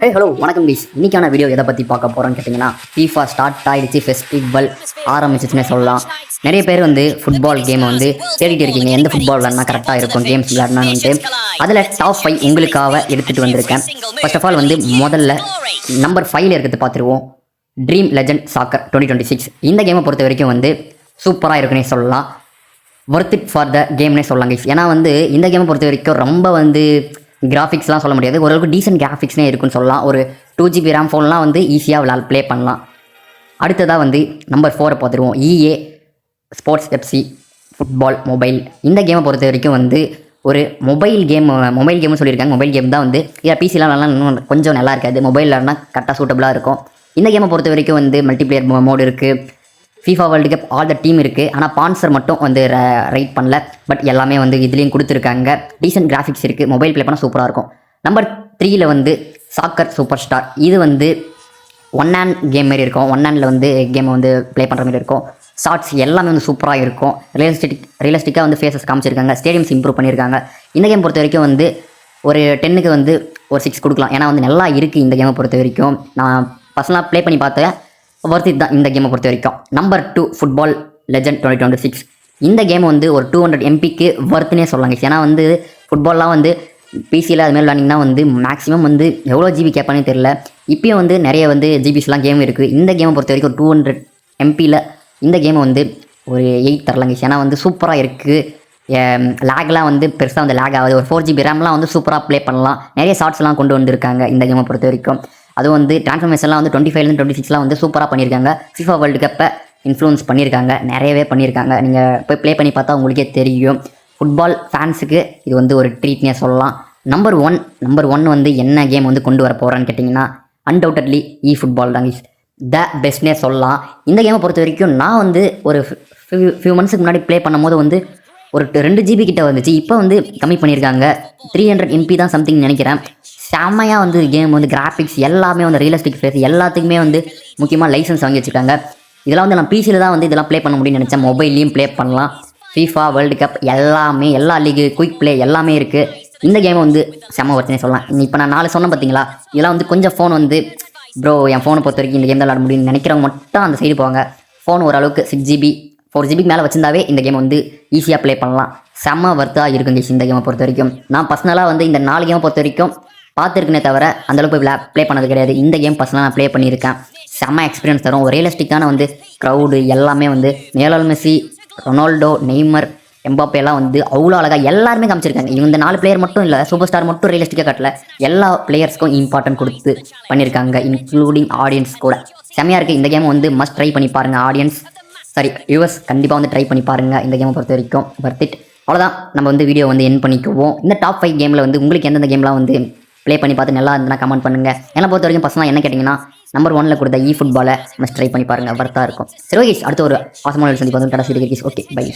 Hey hello வணக்கம் please. இன்றைக்கான video எதை பற்றி பார்க்க போகிறோன்னு கேட்டிங்கன்னா, FIFA ஸ்டார்ட் ஆகிடுச்சு, ஃபெஸ்டிவல் ஆரம்பிச்சிச்சுன்னே சொல்லலாம். நிறைய பேர் வந்து ஃபுட்பால் கேமை வந்து தேடிட்டு இருக்கீங்க, எந்த ஃபுட்பால் விளாட்னா கரெக்டாக இருக்கும், கேம்ஸ் விளாட்னான்ட்டு. அதில் டாப் 5 உங்களுக்காக எடுத்துகிட்டு வந்திருக்கேன். ஃபர்ஸ்ட் ஆஃப் ஆல் வந்து முதல்ல நம்பர் 5ல் இருக்கிறது பார்த்துருவோம். Dream legend soccer 2026. இந்த கேமை பொறுத்த வரைக்கும் வந்து சூப்பராக இருக்குன்னே சொல்லலாம். ஒர்த் இட் ஃபார் த கேம்னே சொல்லலாம் கைஸ். ஏன்னா வந்து இந்த கேமை பொறுத்த வரைக்கும் ரொம்ப வந்து கிராஃபிக்ஸ்லாம் சொல்ல முடியாது, ஓரளவுக்கு டீசென்ட் கிராஃபிக்ஸ்னே இருக்குன்னு சொல்லலாம். ஒரு 2GB RAM ஃபோன்லாம் வந்து ஈஸியாக ப்ளே பண்ணலாம். அடுத்ததாக வந்து நம்பர் 4 பார்த்துருவோம். EA sports FC football mobile. இந்த கேமை பொறுத்த வரைக்கும் வந்து ஒரு மொபைல் கேம்னு சொல்லியிருக்காங்க. மொபைல் கேம் தான் வந்து பிசிலாம் நல்லா இன்னும் கொஞ்சம் நல்லா இருக்காது, மொபைல்லனா கரெக்டாக சூட்டபுளாக இருக்கும். இந்த கேமை பொறுத்த வரைக்கும் வந்து மல்டிப்ளேயர் மோடு இருக்குது, FIFA world cup all the team இருக்குது. ஆனால் ஸ்பான்சர் மட்டும் வந்து ரைட் பண்ணல, பட் எல்லாமே வந்து இதுலேயும் கொடுத்துருக்காங்க. டீசென்ட் கிராஃபிக்ஸ் இருக்குது, மொபைல் ப்ளே பண்ணால் சூப்பராக இருக்கும். நம்பர் 3ல் வந்து சாக்கர் சூப்பர் ஸ்டார். இது வந்து ஒன் ஹேண்ட் கேம் மாரி இருக்கும். ஒன் ஹேண்டில் வந்து கேமை வந்து ப்ளே பண்ணுற மாதிரி இருக்கும். ஷார்ட்ஸ் எல்லாமே வந்து சூப்பராக இருக்கும். ரியலிஸ்டிக்காக வந்து ஃபேஸஸ் காமிச்சிருக்காங்க. ஸ்டேடியம்ஸ் இம்ப்ரூவ் பண்ணியிருக்காங்க. இந்த கேம் பொறுத்த வரைக்கும் வந்து ஒரு 10க்கு வந்து ஒரு 6 கொடுக்கலாம். ஏன்னா வந்து நல்லா இருக்குது இந்த கேமை பொறுத்த வரைக்கும். நான் பர்சனலாக ப்ளே பண்ணி பார்த்தேன், ஒர்த் இட் தான் இந்த கேமை பொறுத்த வரைக்கும். Number 2 football legend 2026. இந்த கேம் வந்து ஒரு 200 MBக்கு ஒர்த்துனே சொல்லாங்க. ஏன்னா வந்து ஃபுட்பால்லாம் வந்து பிசியில் அதுமாதிரி விளாண்டிங்கன்னா வந்து மேக்ஸிமம் வந்து எவ்வளோ ஜிபி கேட்பானே தெரில. இப்போயும் வந்து நிறைய வந்து ஜிபிஸ்லாம் கேம் இருக்குது. இந்த கேமை பொறுத்த வரைக்கும் 200 MBயில் இந்த கேமை வந்து ஒரு 8 தரலாங்க. ஏன்னா வந்து சூப்பராக இருக்குது. லேக்லாம் வந்து பெருசாக வந்து லேக் ஆகுது. ஒரு 4GB ரேம்லாம் வந்து சூப்பராக ப்ளே பண்ணலாம். நிறைய ஷார்ட்ஸ்லாம் கொண்டு வந்திருக்காங்க இந்த கேமை பொறுத்த வரைக்கும். அதுவும் வந்து ட்ரான்ஸ்ஃபர்மேஷன்லாம் வந்து 25லேருந்து 26லாம் வந்து சூப்பராக பண்ணியிருக்காங்க. FIFA வேர்ல்டு கப்பை இன்ஃப்ளூன்ஸ் பண்ணியிருக்காங்க, நிறையவே பண்ணியிருக்காங்க. நீங்கள் போய் ப்ளே பண்ணி பார்த்தா உங்களுக்கே தெரியும். ஃபுட்பால் ஃபேன்ஸுக்கு இது வந்து ஒரு ட்ரீட்னே சொல்லலாம். நம்பர் ஒன் வந்து என்ன கேம் வந்து கொண்டு வர போகிறான்னு கேட்டிங்கன்னா, அன்டவுட்டட்லி ஃபுட்பால் தாங்க த பெஸ்ட்னே சொல்லலாம். இந்த கேமை பொறுத்த வரைக்கும் நான் வந்து ஒரு ஃபியூ மந்த்ஸுக்கு முன்னாடி ப்ளே பண்ணும்போது வந்து ஒரு 2GB கிட்ட வந்துச்சு. இப்போ வந்து கம்மி பண்ணியிருக்காங்க, 300 MB தான் சம்திங் நினைக்கிறேன். செம்மையாக வந்து கேம் வந்து கிராஃபிக்ஸ் எல்லாமே வந்து ரியலிஸ்டிக் ஃபேஸ் எல்லாத்துக்குமே வந்து முக்கியமாக லைசன்ஸ் வாங்கி வச்சுருக்காங்க. இதெல்லாம் வந்து நான் பிசியில் தான் வந்து இதெல்லாம் ப்ளே பண்ண முடியும்னு நினச்சேன். மொபைல்லையும் ப்ளே பண்ணலாம். FIFA வேர்ல்டு கப் எல்லாமே, எல்லா லீகு, குயிக் ப்ளே எல்லாமே இருக்குது. இந்த கேமை வந்து செம்ம ஒர்த்துனே சொல்லலாம். இப்போ நான் 4 சொன்னேன் பார்த்தீங்களா, இதெல்லாம் வந்து கொஞ்சம் ஃபோன் வந்து ப்ரோ என் ஃபோனை பொறுத்த வரைக்கும் இந்த கேம் தான் விளாட முடியும்னு நினைக்கிறவங்க மட்டும் அந்த சைடு போவாங்க. ஃபோன் ஓரளவுக்கு 6GB 4GBக்கு மேலே வச்சிருந்தாவே இந்த கேம் வந்து ஈஸியாக ப்ளே பண்ணலாம். செம்ம ஒர்த்தாக இருக்குங்க இந்த கேமை பொறுத்த வரைக்கும். நான் பர்சனலாக வந்து இந்த 4 கேமை பொறுத்த வரைக்கும் பார்த்துருக்குனே தவிர அந்தளவுக்கு போய் ப்ளே பண்ணது கிடையாது. இந்த கேம் பர்சனலாக நான் ப்ளே பண்ணியிருக்கேன். செம்ம எக்ஸ்பீரியன்ஸ் தரும். ஒரு ரியலிஸ்டிக்கான வந்து க்ரௌடு எல்லாமே வந்து Lionel Messi, Ronaldo, Neymar, Mbappe எல்லாம் வந்து அவ்வளோ அழகாக எல்லாருமே காமிச்சிருக்காங்க. இவங்க இந்த 4 பிளேயர் மட்டும் இல்லை, சூப்பர் ஸ்டார் மட்டும் ரியலிஸ்டிக்காக காட்டல, எல்லா பிளேயர்ஸ்க்கும் இம்பார்ட்டன்ட் கொடுத்து பண்ணியிருக்காங்க, இன்க்ளூடிங் ஆடியன்ஸ் கூட. செம்மையாக இருக்குது. இந்த கேமை வந்து மஸ்ட் ட்ரை பண்ணி பாருங்கள். ஆடியன்ஸ் வியூவர்ஸ் கண்டிப்பாக வந்து ட்ரை பண்ணி பாருங்கள். இந்த கேமை பொறுத்த வரைக்கும் ஒர்த் இட். அவ்வளோதான், நம்ம வந்து வீடியோ வந்து என் பண்ணிக்குவோம். இந்த டாப் 5 கேமில் வந்து உங்களுக்கு எந்தெந்த கேம்லாம் வந்து ப்ளே பண்ணி பார்த்து நல்லா இருந்ததுன்னா கமெண்ட் பண்ணுங்கள். என்னை பொறுத்த வரைக்கும் பர்சனலாக என்ன கேட்டிங்கன்னா, நம்பர் 1ல் கொடுத்த ஃபுட்பாலை மஸ்ட் ட்ரை பண்ணி பாருங்கள், ஒர்த்தாக இருக்கும். சரி ஓகே, அடுத்த ஒரு ஆசமான சந்திப்பு வந்து டாடா. Okay bye.